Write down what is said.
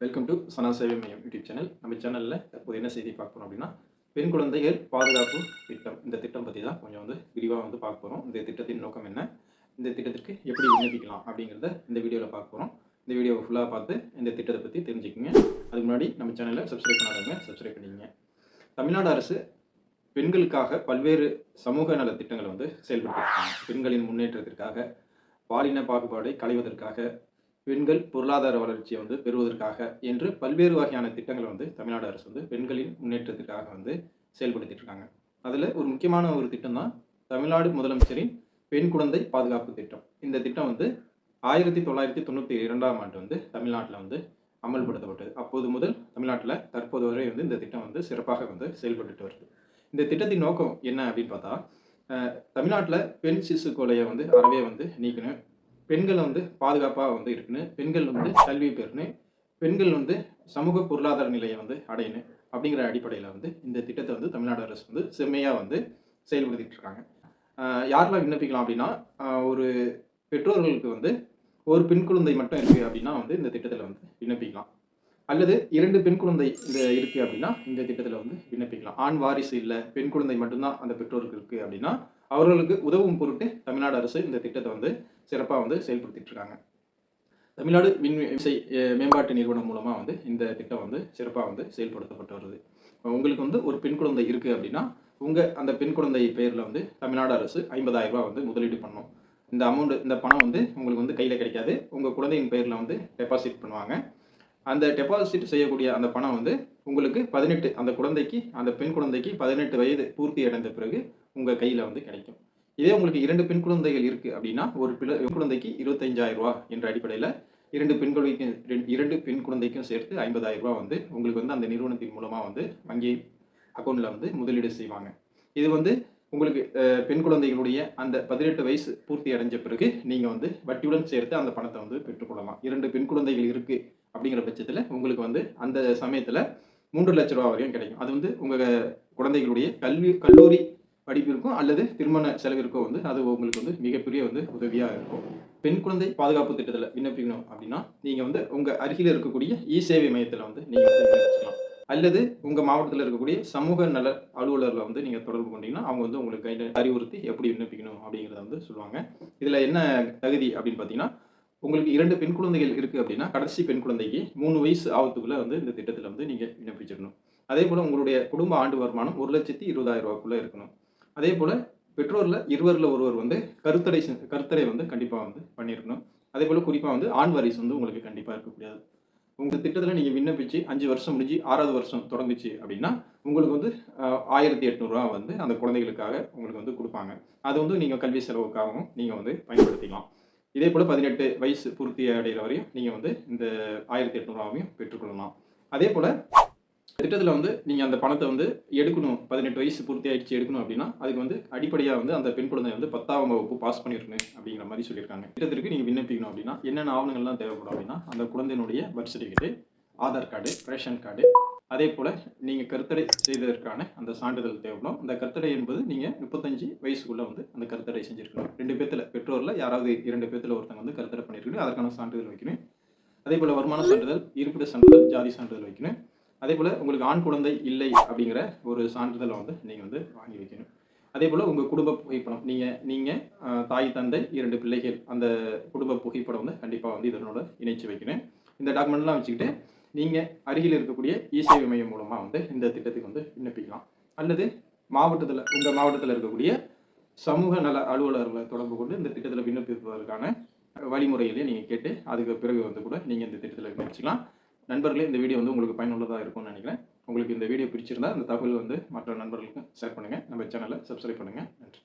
Welcome to சனா சேவை மையம் YouTube channel. நம்ம சேனலில் தற்போது என்ன செய்தி பார்க்க போகிறோம் அப்படின்னா, பெண் குழந்தைகள் பாதுகாப்பு திட்டம். இந்த திட்டம் பற்றி தான் கொஞ்சம் விரிவாக பார்க்க போகிறோம். இந்த திட்டத்தின் நோக்கம் என்ன, இந்த திட்டத்திற்கு எப்படி விண்ணப்பிக்கலாம் அப்படிங்கிறத இந்த வீடியோவில் பார்க்க போகிறோம். இந்த வீடியோவை ஃபுல்லாக பார்த்து இந்த திட்டத்தை பற்றி தெரிஞ்சுக்கோங்க. அதுக்கு முன்னாடி நம்ம சேனலை சப்ஸ்கிரைப் பண்ணாதவங்க சப்ஸ்கிரைப் பண்ணிக்கங்க. தமிழ்நாடு அரசு பெண்களுக்காக பல்வேறு சமூக நல திட்டங்களை செயல்படுத்தியிருக்காங்க. பெண்களின் முன்னேற்றத்திற்காக, பாலின பாகுபாடை களைவதற்காக, பெண்கள் பொருளாதார வளர்ச்சியை பெறுவதற்காக என்று பல்வேறு வகையான திட்டங்களை தமிழ்நாடு அரசு பெண்களின் முன்னேற்றத்திற்காக செயல்படுத்திட்டு இருக்காங்க. அதில் ஒரு முக்கியமான ஒரு திட்டம் தான் தமிழ்நாடு முதலமைச்சரின் பெண் குழந்தை பாதுகாப்பு திட்டம். இந்த திட்டம் 1992ஆம் ஆண்டு தமிழ்நாட்டில் அமல்படுத்தப்பட்டது. அப்போது முதல் தமிழ்நாட்டில் தற்போது வரை இந்த திட்டம் சிறப்பாக செயல்பட்டு வருது. இந்த திட்டத்தின் நோக்கம் என்ன அப்படின்னு பார்த்தா, தமிழ்நாட்டில் பெண் சிசு கொலையை அறவே நீக்கணும், பெண்கள் பாதுகாப்பாக இருக்கணும், பெண்கள் கல்வி பெறணும், பெண்கள் சமூக பொருளாதார நிலையை அடையணும் அப்படிங்கிற அடிப்படையில் இந்த திட்டத்தை தமிழ்நாடு அரசு செம்மையாக செயல்படுத்திட்டு இருக்காங்க. யாரெல்லாம் விண்ணப்பிக்கலாம் அப்படின்னா, ஒரு பெற்றோர்களுக்கு ஒரு பெண் குழந்தை மட்டும் இருக்குது அப்படின்னா இந்த திட்டத்தில் விண்ணப்பிக்கலாம். அல்லது 2 பெண் குழந்தை இருக்குது அப்படின்னா இந்த திட்டத்தில் விண்ணப்பிக்கலாம். ஆண் வாரிசு இல்லை, பெண் குழந்தை மட்டும்தான் அந்த பெற்றோருக்கு இருக்குது அப்படின்னா அவர்களுக்கு உதவும் பொருட்டு தமிழ்நாடு அரசு இந்த திட்டத்தை சிறப்பாக செயல்படுத்திட்டு இருக்காங்க. தமிழ்நாடு மின்விசை மேம்பாட்டு நிறுவனம் மூலமாக இந்த திட்டம் சிறப்பாக செயல்படுத்தப்பட்டு வருது. உங்களுக்கு ஒரு பெண் குழந்தை இருக்குது அப்படின்னா அந்த பெண் குழந்தை பெயரில் தமிழ்நாடு அரசு 50,000 ரூபா முதலீடு பண்ணணும். இந்த அமௌண்ட், இந்த பணம் உங்களுக்கு கையில் கிடைக்காது, உங்கள் குழந்தையின் பெயரில் டெபாசிட் பண்ணுவாங்க. அந்த டெபாசிட் செய்யக்கூடிய அந்த பணம் உங்களுக்கு 18 அந்த பெண் குழந்தைக்கு 18 வயது பூர்த்தி அடைந்த பிறகு உங்கள் கையில் கிடைக்கும். இதே உங்களுக்கு 2 பெண் குழந்தைகள் இருக்குது அப்படின்னா ஒரு பெண் குழந்தைக்கு 25,000 ரூபா என்ற அடிப்படையில் 2 பெண் குழந்தைக்கும் சேர்த்து 50,000 ரூபா உங்களுக்கு அந்த நிறுவனத்தின் மூலமாக வங்கி அக்கௌண்ட்டில் முதலீடு செய்வாங்க. இது உங்களுக்கு பெண் குழந்தைகளுடைய அந்த 18 வயசு பூர்த்தி அடைஞ்ச பிறகு நீங்கள் வட்டியுடன் சேர்த்து அந்த பணத்தை பெற்றுக்கொள்ளலாம். 2 பெண் குழந்தைகள் இருக்குது அப்படிங்கிற பட்சத்தில் உங்களுக்கு அந்த சமயத்தில் 3 லட்ச ரூபா வரையும் கிடைக்கும். அது உங்கள் குழந்தைகளுடைய கல்லூரி படிப்பிற்கும் அல்லது திருமண செலவிற்கும் அது உங்களுக்கு மிகப்பெரிய உதவியாக இருக்கும். பெண் குழந்தை பாதுகாப்பு திட்டத்தில் விண்ணப்பிக்கணும் அப்படின்னா நீங்கள் உங்கள் அருகில் இருக்கக்கூடிய சேவை மையத்தில் நீங்கள் விண்ணப்பிக்கலாம். அல்லது உங்கள் மாவட்டத்தில் இருக்கக்கூடிய சமூக நல அலுவலரில் நீங்கள் தொடர்பு கொண்டீங்கன்னா அவங்க உங்களுக்கு அறிவுறுத்தி எப்படி விண்ணப்பிக்கணும் அப்படிங்கிறத சொல்லுவாங்க. இதில் என்ன தகுதி அப்படின்னு பார்த்தீங்கன்னா, உங்களுக்கு 2 பெண் குழந்தைகள் இருக்குது அப்படின்னா கடைசி பெண் குழந்தைக்கு 3 வயசு ஆபத்துக்குள்ளே இந்த திட்டத்தில் நீங்கள் விண்ணப்பிச்சிடணும். அதே போல் உங்களுடைய குடும்ப ஆண்டு வருமானம் 1,20,000 ரூபாய்க்குள்ளே இருக்கணும். அதே போல் பெற்றோரில் இருவரில் ஒருவர் கருத்தடை கண்டிப்பாக பண்ணியிருக்கணும். அதே போல் குறிப்பாக ஆண் வாரிசு உங்களுக்கு கண்டிப்பாக இருக்கக்கூடாது. உங்கள் திட்டத்தில் நீங்கள் விண்ணப்பிச்சு 5 வருஷம் முடிஞ்சு 6வது வருஷம் தொடங்குச்சு அப்படின்னா உங்களுக்கு 1,800 ரூபா அந்த குழந்தைகளுக்காக உங்களுக்கு கொடுப்பாங்க. அது நீங்கள் கல்வி செலவுக்காகவும் நீங்கள் பயன்படுத்திக்கலாம். இதே போல் 18 வயசு பூர்த்தி அடைகிற வரையும் நீங்கள் இந்த 1,800 ரூபாவையும் பெற்றுக்கொள்ளலாம். அதே போல் திட்டத்தில் நீங்கள் அந்த பணத்தை எடுக்கணும், 18 வயசு பூர்த்தி ஆகிடுச்சு எடுக்கணும் அப்படின்னா அதுக்கு அடிப்படையாக அந்த பெண் குழந்தை 10ஆம் வகுப்பு பாஸ் பண்ணியிருக்கணும் அப்படிங்கிற மாதிரி சொல்லியிருக்காங்க. திட்டத்திற்கு நீங்கள் விண்ணப்பிக்கணும் அப்படின்னா என்னென்ன ஆவணங்கள்லாம் தேவைப்படும் அப்படின்னா, அந்த குழந்தையினுடைய birth certificate, Aadhaar card, ration card, அதே போல் நீங்கள் கருத்தடை செய்ததற்கான அந்த சான்றிதழ் தேவைப்படும். அந்த கருத்தடை என்பது நீங்கள் 35 வயசுக்குள்ளே அந்த கருத்தடை செஞ்சுருக்கணும். 2 பேர்த்தில் பெற்றோரில் யாராவது 2 பேர்த்தில் ஒருத்தங்க கருத்தடை பண்ணியிருக்கணும், அதற்கான சான்றிதழ் வைக்கணும். அதே போல் வருமான சான்றிதழ், இருப்பிட சான்றிதழ், ஜாதி சான்றிதழ் வைக்கணும். அதே போல் உங்களுக்கு ஆண் குழந்தை இல்லை அப்படிங்கிற ஒரு சான்றிதழை நீங்கள் வாங்கி வைக்கணும். அதே போல் உங்கள் குடும்ப புகைப்படம், நீங்கள் தாய் தந்தை 2 பிள்ளைகள் அந்த குடும்ப புகைப்படம் கண்டிப்பாக இதனோட இணைச்சு வைக்கணும். இந்த டாக்குமெண்ட்லாம் வச்சுக்கிட்டு நீங்கள் அருகில் இருக்கக்கூடிய சேவை மையம் மூலமாக இந்த திட்டத்துக்கு விண்ணப்பிக்கலாம். அல்லது உங்கள் மாவட்டத்தில் இருக்கக்கூடிய சமூக நல அலுவலர்களை தொடர்பு கொண்டு இந்த திட்டத்தில் விண்ணப்பிப்பதற்கான வழிமுறைகளையும் நீங்கள் கேட்டு அதுக்கு பிறகு கூட நீங்கள் இந்த திட்டத்தில் விண்ணப்பிச்சிக்கலாம். நண்பர்களே, இந்த வீடியோ உங்களுக்கு பயனுள்ளதாக இருக்கும்னு நினைக்கிறேன். உங்களுக்கு இந்த வீடியோ பிடிச்சிருந்தா இந்த தகவல் மற்ற நண்பர்களுக்கும் ஷேர் பண்ணுங்கள். நம்ம சேனலை சப்ஸ்கிரைப் பண்ணுங்கள். நன்றி.